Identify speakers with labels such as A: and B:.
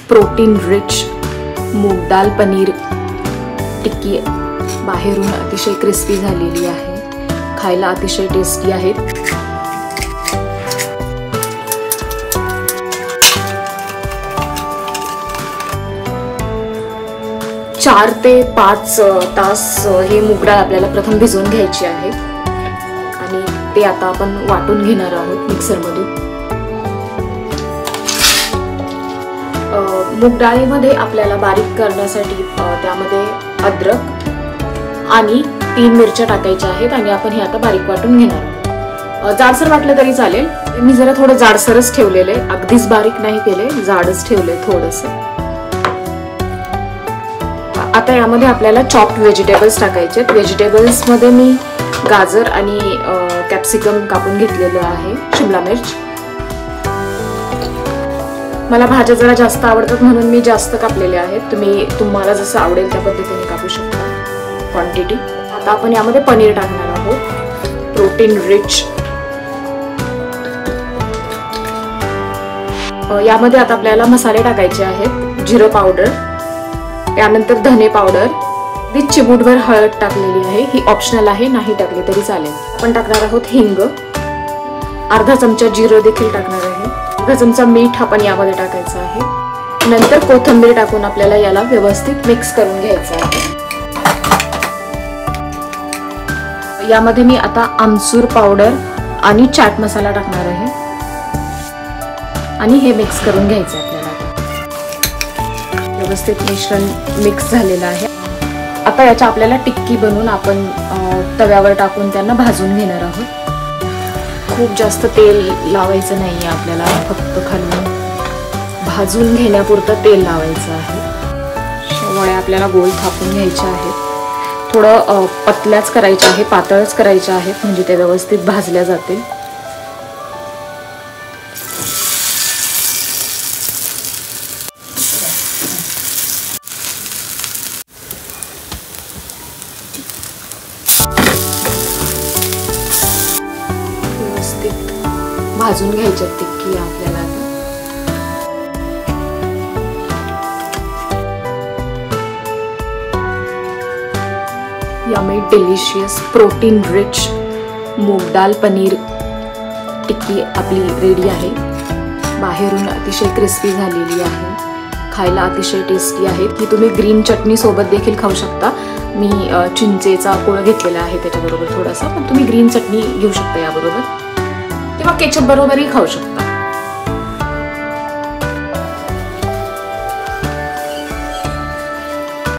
A: Protein rich मूग दाल पनीर टिक्की बाहेरून अतिशय क्रिस्पी झालेली आहे, खायला अतिशय टेस्टी आहेत। 4 ते 5 तास हे मूग डाळ आपल्याला प्रथम भिजवून घ्यायची आहे आणि ते आता आपण वाटून घेणार आहोत मिक्सरमधून। मूग डाळीमध्ये आपल्याला बारीक करण्यासाठी त्यामध्ये अद्रक आणि 3 मिरच्या टाकायच्या आहेत आणि आपण हे आता बारीक वाटून घेणार आहोत। जाडसर वाटलं तरी चालेल, मी जरा थोडं जाडसरच ठेवलेलं आहे, अगदीच बारीक नाही केले, जाडच ठेवले थोडंसं। आता यामध्ये आपल्याला चॉप्ड व्हेजिटेबल्स टाकायचे आहेत। व्हेजिटेबल्स मध्ये मी गाजर आणि कॅप्सिकम कापून घेतलेलं आहे, शिमला मिर्च। मला भाज्या जरा जास्त आवडतात म्हणून मी जास्त कापलेले आहेत, तुम्हाला जसं आवडेल त्या पद्धतीने कापू शकता क्वांटिटी। आता आपण यामध्ये पनीर टाकणार आहोत, प्रोटीन रिच। यामध्ये आता आपल्याला मसाले टाकायचे आहेत, जिरं पावडर, त्यानंतर धने पावडर, ती चिमूटभर हळद टाकलेली आहे, ही ऑप्शनल आहे, नाही टाकली तरी चालेल। आपण टाकणार आहोत हिंग, अर्धा चमचा जिरं देखील टाकणार आहे, अर्धा चमचा मीठ आपण यामध्ये टाकायचं आहे। नंतर कोथिंबीर टाकून आपल्याला याला व्यवस्थित मिक्स करून घ्यायचं आहे। यामध्ये मी आता आमचूर पावडर आणि चाट मसाला टाकणार आहे आणि हे मिक्स करून घ्यायचं आहे आपल्याला। व्यवस्थित मिश्रण मिक्स झालेलं आहे। आता याच्या आपल्याला टिक्की बनवून आपण तव्यावर टाकून त्यांना भाजून घेणार आहोत। खूप जास्त तेल लावायचं नाहीये आपल्याला, फक्त खालून भाजून घेण्यापुरतं तेल लावायचं आहे। शेवळ्या आपल्याला गोल थापून घ्यायच्या आहेत, थोडं पतल्याच करायच्या आहे, पातळच करायच्या आहेत, म्हणजे ते व्यवस्थित भाजल्या जातील। भाजून घ्यायच्या टिक्की आपल्याला आता। यम्मी डिलिशियस प्रोटीन रिच मूग दाल पनीर टिक्की आपली रेडी आहे। बाहेरून अतिशय क्रिस्पी झालेली आहे, खायला अतिशय टेस्टी आहे। ही तुम्ही ग्रीन चटणी सोबत देखील खाऊ शकता। मी चिंचेचा कोळ घेतलेला आहे त्याच्याबरोबर थोडासा, पण तुम्ही ग्रीन चटणी घेऊ शकता याबरोबर, किंवा केचप बरोबरही खाऊ शकता।